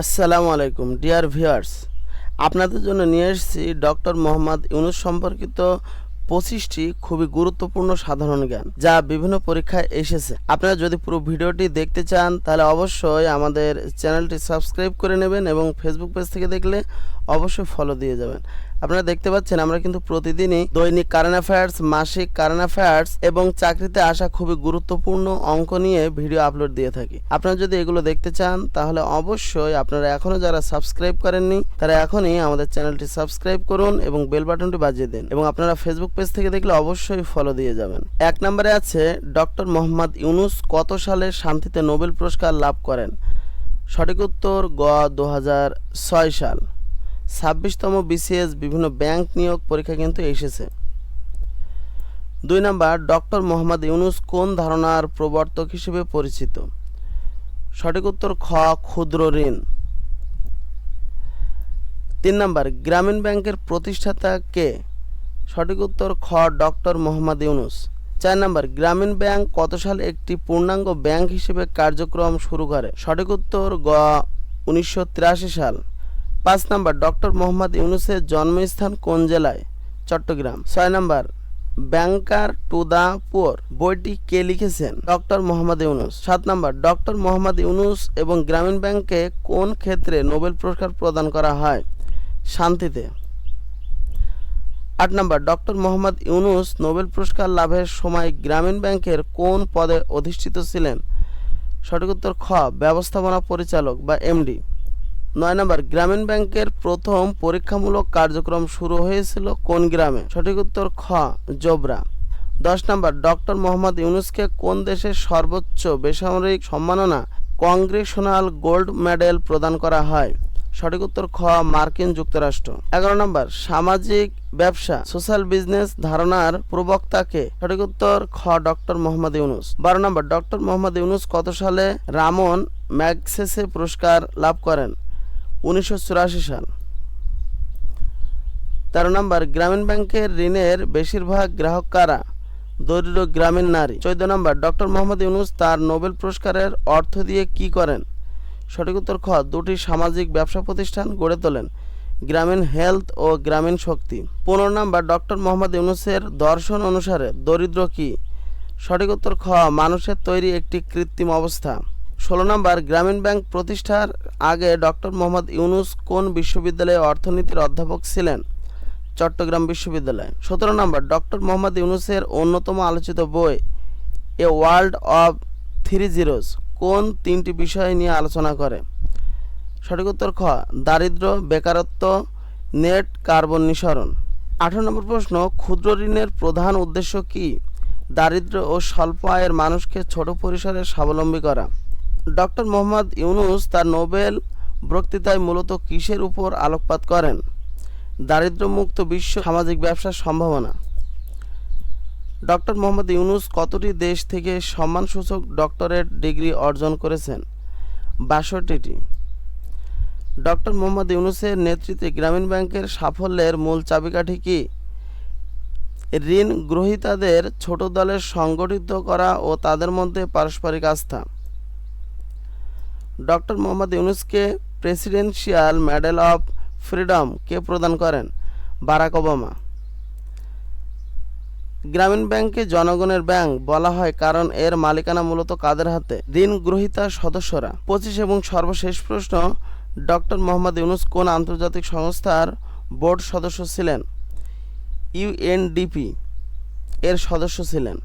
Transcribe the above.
আসসালামু আলাইকুম dear viewers, আপনাদের জন্য নিয়ে এসেছি ডক্টর মোহাম্মদ ইউনূস সম্পর্কিত 25টি খুবই গুরুত্বপূর্ণ সাধারণ জ্ঞান যা বিভিন্ন পরীক্ষায় এসেছে। আপনারা যদি পুরো ভিডিওটি দেখতে চান তাহলে অবশ্যই আমাদের চ্যানেলটি সাবস্ক্রাইব করে নেবেন এবং ফেসবুক পেজ থেকে দেখলে অবশ্যই ফলো দিয়ে যাবেন। আপনারা দেখতে পাচ্ছেন আমরা কিন্তু প্রতিদিনই দৈনিক কারেন্ট অ্যাফেয়ার্স, মাসিক কারেন্ট অ্যাফেয়ার্স এবং চাকরিতে আসা খুবই গুরুত্বপূর্ণ অঙ্ক নিয়ে ভিডিও আপলোড দিয়ে থাকি। আপনারা যদি এগুলো দেখতে চান তাহলে অবশ্যই আপনারা এখনো যারা সাবস্ক্রাইব করেননি তারা এখনই আমাদের চ্যানেলটি সাবস্ক্রাইব করুন এবং বেল বাটনটি বাজিয়ে দিন এবং আপনারা ফেসবুক পেজ থেকে দেখলে অবশ্যই ফলো দিয়ে যাবেন। 1 নম্বরে আছে ডক্টর মোহাম্মদ ইউনূস কত সালে শান্তিতে নোবেল পুরস্কার লাভ করেন? সঠিক উত্তর গ 2006 সাল। 26তম বিসিএস বিভিন্ন ব্যাংক নিয়োগ পরীক্ষা কিন্তু এসেছে। 2 নম্বর ডক্টর মোহাম্মদ ইউনূস কোন ধারণার প্রবর্তক হিসেবে পরিচিত? সঠিক উত্তর খ ক্ষুদ্র ঋণ। 3 নম্বর গ্রামীণ ব্যাংকের প্রতিষ্ঠাতা কে? সঠিক উত্তর খ ডক্টর মোহাম্মদ ইউনূস। 4 নম্বর গ্রামীণ ব্যাংক কত সালে একটি পূর্ণাঙ্গ ব্যাংক হিসেবে কার্যক্রম শুরু করে? সঠিক উত্তর গ 1983 সাল। 5 নম্বর ডক্টর মোহাম্মদ ইউনূসের জন্মস্থান কোন জেলায়? চট্টগ্রাম। 6 নম্বর ব্যাংকার টু দ্য পুয়ার বইটি কে লিখেছেন? ডক্টর মোহাম্মদ ইউনূস। 7 নম্বর ডক্টর মোহাম্মদ ইউনূস এবং গ্রামীণ ব্যাংকে কোন ক্ষেত্রে নোবেল পুরস্কার প্রদান করা হয়? শান্তিতে। 8 নম্বর ডক্টর মোহাম্মদ ইউনূস নোবেল পুরস্কার লাভের সময় গ্রামীণ ব্যাংকের কোন পদে অধিষ্ঠিত ছিলেন? সঠিক উত্তর খ ব্যবস্থাপনা পরিচালক বা এমডি। 9 নম্বর গ্রামীণ ব্যাংকের প্রথম পরীক্ষামূলক কার্যক্রম শুরু হয়েছিল কোন গ্রামে? সঠিক উত্তর খ জোবরা। 10 নম্বর ডক্টর মোহাম্মদ ইউনূসকে কোন দেশের সর্বোচ্চ বেসামরিক সম্মাননা কংগ্রেশনাল গোল্ড মেডেল প্রদান করা হয়? সঠিক উত্তর খ মার্কিন যুক্তরাষ্ট্র। 11 নম্বর সামাজিক ব্যবসা সোশ্যাল বিজনেস ধারণার প্রবক্তাকে? সঠিক উত্তর খ ডক্টর মোহাম্মদ ইউনূস। 12 নম্বর ডক্টর মোহাম্মদ ইউনূস কত সালে রামন ম্যাগসেসে পুরস্কার লাভ করেন? 1984 সাল। 13 নম্বর গ্রামীণ ব্যাংকের ঋণের বেশিরভাগ গ্রাহক কারা? দরিদ্র গ্রামীণ নারী। 14 নম্বর ডক্টর মোহাম্মদ ইউনূস তার নোবেল পুরস্কারের অর্থ দিয়ে কি করেন? সঠিক উত্তর খ দুটি সামাজিক ব্যবসা প্রতিষ্ঠান গড়ে তোলেন, গ্রামীণ হেলথ ও গ্রামীণ শক্তি। 15 নম্বর ডক্টর মোহাম্মদ ইউনূসের দর্শন অনুসারে দরিদ্র কি? সঠিক উত্তর খ মানুষের তৈরি একটি কৃত্রিম অবস্থা। 16 নম্বর গ্রামীণ ব্যাংক প্রতিষ্ঠার আগে ডক্টর মোহাম্মদ ইউনূস কোন বিশ্ববিদ্যালয়ে অর্থনীতির অধ্যাপক ছিলেন? চট্টগ্রাম বিশ্ববিদ্যালয়। 17 নম্বর ডক্টর মোহাম্মদ ইউনূসের অন্যতম আলোচিত বই a world of three zeros কোন 3টি বিষয় নিয়ে আলোচনা করে? সঠিক উত্তর খ দারিদ্র্য, বেকারত্ব, নেট কার্বন নিঃসরণ। 18 নম্বর প্রশ্ন ক্ষুদ্র ঋণের প্রধান উদ্দেশ্য কি? দারিদ্র্য ও স্বল্প আয়ের মানুষকে ছোট পরিসরে স্বাবলম্বী করা। ডক্টর মোহাম্মদ ইউনূস তার নোবেল বক্তৃতায় মূলত কিসের উপর আলোকপাত করেন? দারিদ্র্যমুক্ত বিশ্ব, সামাজিক ব্যবসার সম্ভাবনা। ডক্টর মোহাম্মদ ইউনূস কতটি দেশ থেকে সম্মানসূচক ডক্টরেট ডিগ্রি অর্জন করেছেন? 62টি। ডক্টর মোহাম্মদ ইউনূসের নেতৃত্বে গ্রামীণ ব্যাংকের সাফল্যের মূল চাবিকাঠি কি? ঋণ গ্রহীতাদের ছোট দলে সংগঠিত করা ও তাদের মধ্যে পারস্পরিক আস্থা। ডক্টর মোহাম্মদ ইউনূসকে প্রেসিডেন্সিয়াল মেডেল অফ ফ্রিডম কে প্রদান করেন? Barack Obama. গ্রামীণ ব্যাংককে জনগণের ব্যাংক বলা হয় কারণ এর মালিকানা মূলত কাদের হাতে? ঋণ গ্রহীতা সদস্যরা। 25 এবং সর্বশেষ প্রশ্ন ডক্টর মোহাম্মদ ইউনূস কোন আন্তর্জাতিক সংস্থার বোর্ড সদস্য ছিলেন? ইউএনডিপি এর সদস্য ছিলেন।